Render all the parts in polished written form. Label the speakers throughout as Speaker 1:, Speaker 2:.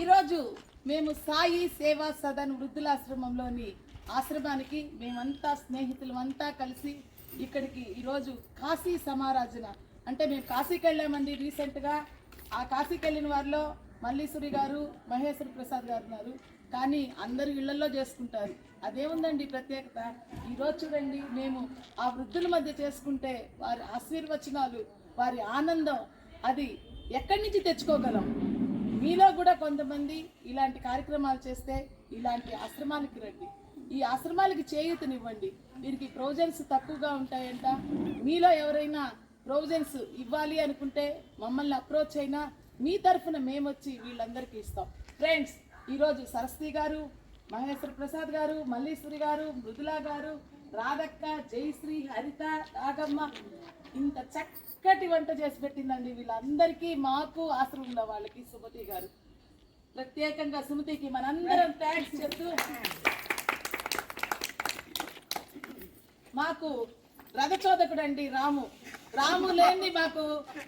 Speaker 1: ఈరోజు మేము సాయి సేవా సదన్ వృద్ధులాశ్రమంలోని ఆశ్రమానికి మేమంతా స్నేహితులమంతా కలిసి ఇక్కడికి ఈరోజు కాశీ సమారాధన అంటే మేము కాశీకి వెళ్ళామండి రీసెంట్గా. ఆ కాశీకి వెళ్ళిన వారిలో మల్లీశ్వరి గారు, మహేశ్వర ప్రసాద్ గారు ఉన్నారు. కానీ అందరూ ఇళ్లలో చేసుకుంటారు. అదేముందండి ప్రత్యేకత. ఈరోజు చూడండి, మేము ఆ వృద్ధుల మధ్య చేసుకుంటే వారి ఆశీర్వచనాలు, వారి ఆనందం అది ఎక్కడి నుంచి తెచ్చుకోగలం? మీలో కూడా కొంతమంది ఇలాంటి కార్యక్రమాలు చేస్తే ఇలాంటి ఆశ్రమానికి రండి. ఈ ఆశ్రమాలకి చేయూతనివ్వండి. వీరికి ప్రొవిజన్స్ తక్కువగా ఉంటాయంట. మీలో ఎవరైనా ప్రొవిజన్స్ ఇవ్వాలి అనుకుంటే మమ్మల్ని అప్రోచ్ అయినా మీ తరఫున మేము వచ్చి వీళ్ళందరికీ ఇస్తాం. ఫ్రెండ్స్, ఈరోజు సరస్వతి గారు, మహేశ్వర ప్రసాద్ గారు, మల్లీశ్వరి గారు, మృదులా గారు, రాధక్క, జయశ్రీ, హరిత, రాగమ్మ ఇంత చక్కటి వంట చేసి పెట్టిందండి. వీళ్ళందరికీ మాకు ఆశ్రమం ఉన్న వాళ్ళకి సుమతి గారు, ప్రత్యేకంగా సుమతికి మనందరం థ్యాంక్స్ చెప్తూ, మాకు రథచోదకుడు అండి రాము లేని మాకు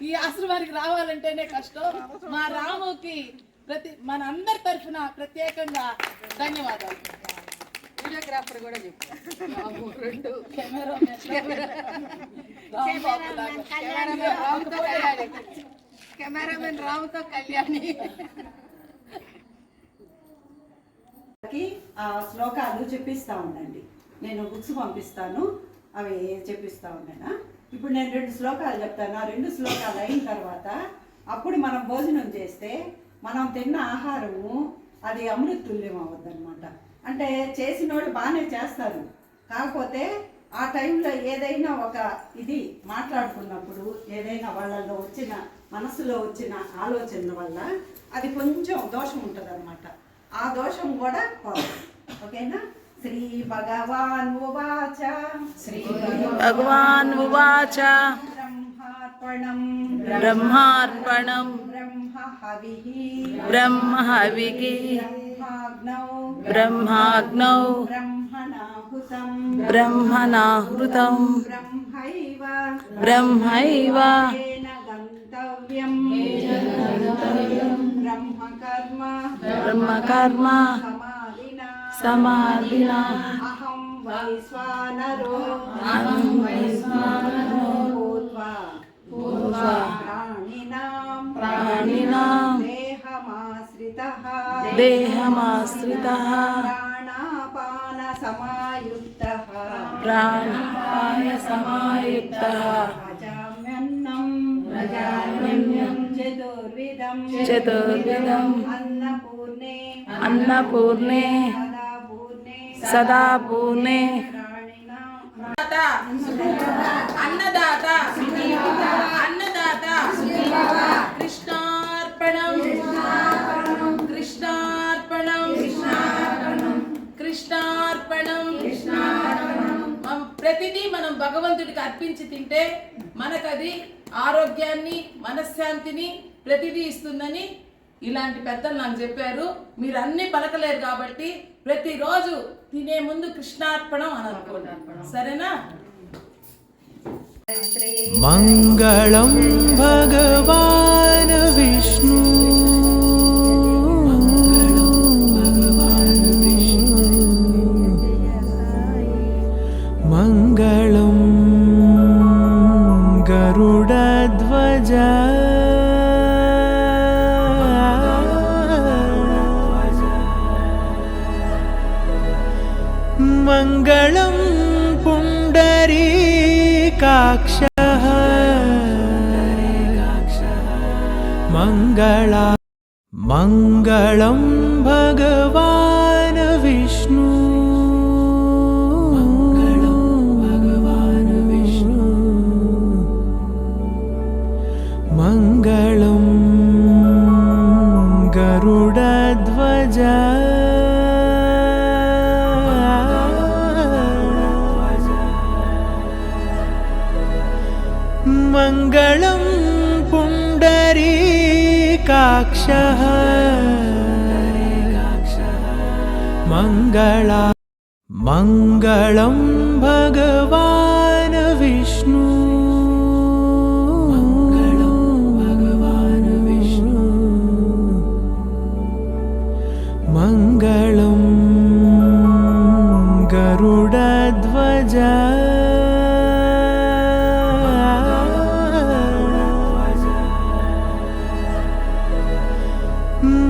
Speaker 1: ఈ ఆశ్రమానికి రావాలంటేనే కష్టం. మా రాముకి మన అందరి తరఫున ప్రత్యేకంగా ధన్యవాదాలు.
Speaker 2: వీడియోగ్రాఫర్ కూడా చెప్పు, కెమెరామెన్ రాముతో కళ్యాణి.
Speaker 3: ఆ శ్లోకాలు చెప్పిస్తా ఉండండి. నేను బుక్స్ పంపిస్తాను, అవి చెప్పిస్తా ఉన్నాను. ఇప్పుడు నేను 2 శ్లోకాలు చెప్తాను. ఆ 2 శ్లోకాలు అయిన తర్వాత అప్పుడు మనం భోజనం చేస్తే మనం తిన్న ఆహారము అది అమృతుల్యం అవ్వద్దు అనమాట. అంటే చేసినోడు బాగానే చేస్తారు, కాకపోతే ఆ టైంలో ఏదైనా ఒక ఇది మాట్లాడుకున్నప్పుడు ఏదైనా వాళ్ళలో వచ్చిన మనసులో వచ్చిన ఆలోచన వల్ల అది కొంచెం దోషం ఉంటుంది అనమాట. ఆ దోషం కూడా పోదు. ఓకేనా? శ్రీ భగవాన్ ఉవాచ
Speaker 4: బ్రహ్మార్పణం బ్రహ్మ హవిః బ్రహ్మాగ్నౌ బ్రహ్మణాహృతం బ్రహ్మైవ బ్రహ్మకర్మ సమాధినా
Speaker 3: అహం వైశ్వానరో భూత్వా ప్రాణినాం దేహమాశ్రితః ప్రాణాపాన సమాయుక్తః ప్రజామ్యన్నం చతుర్విధం అన్నపూర్ణే సదాపూర్ణే
Speaker 1: అన్నదాత కృష్ణార్పణం ప్రతిదీ మనం భగవంతుడికి అర్పించి తింటే మనకది ఆరోగ్యాన్ని, మనశ్శాంతిని ప్రతిదీ ఇస్తుందని ఇలాంటి పెద్దలు నాకు చెప్పారు. మీరు అన్ని పలకలేరు కాబట్టి ప్రతిరోజు తినే ముందు కృష్ణార్పణం అని అనుకుంటాను. సరేనా?
Speaker 5: మంగళం భగవాన్ విష్ణు మంగళం గరుడధ్వజ మంగళం పుండరీకాక్షః మంగళం భగవాన్ విష్ణు మంగళం గరుడధ్వజ మంగళం పుండరీకాక్షః మంగళం భగవాన్ విష్ణు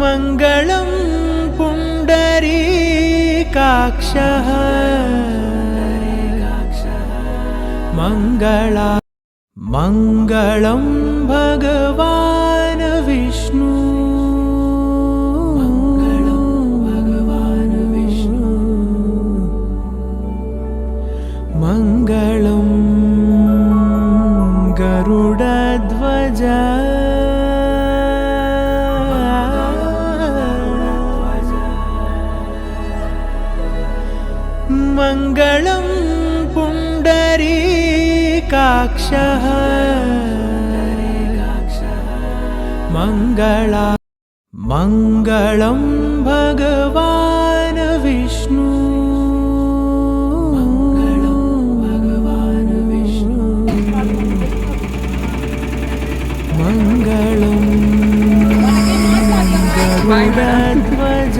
Speaker 5: मङ्गलं पुण्डरीकाक्षः मङ्गलं भगवान् विष्णु मङ्गलं गरुडध्वज मङ्गलं पुण्डरीकाक्षः मङ्गलं भगवान् विष्णु मङ्गलं गरुडध्वज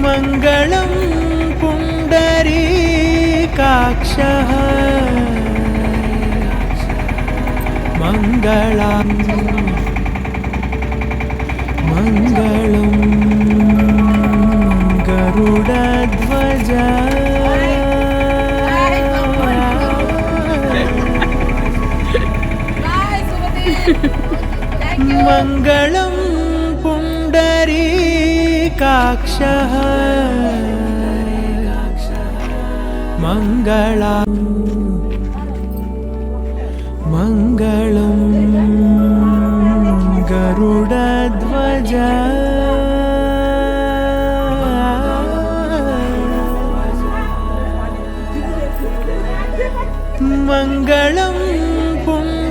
Speaker 5: मङ्गलं पुण्डरीकाक्षः मङ्गलं गरुडध्वज मङ्गलं पुण्डरीकाक्षः मङ्गलं गरुडध्वज मङ्गलं पुण्डरीकाक्षः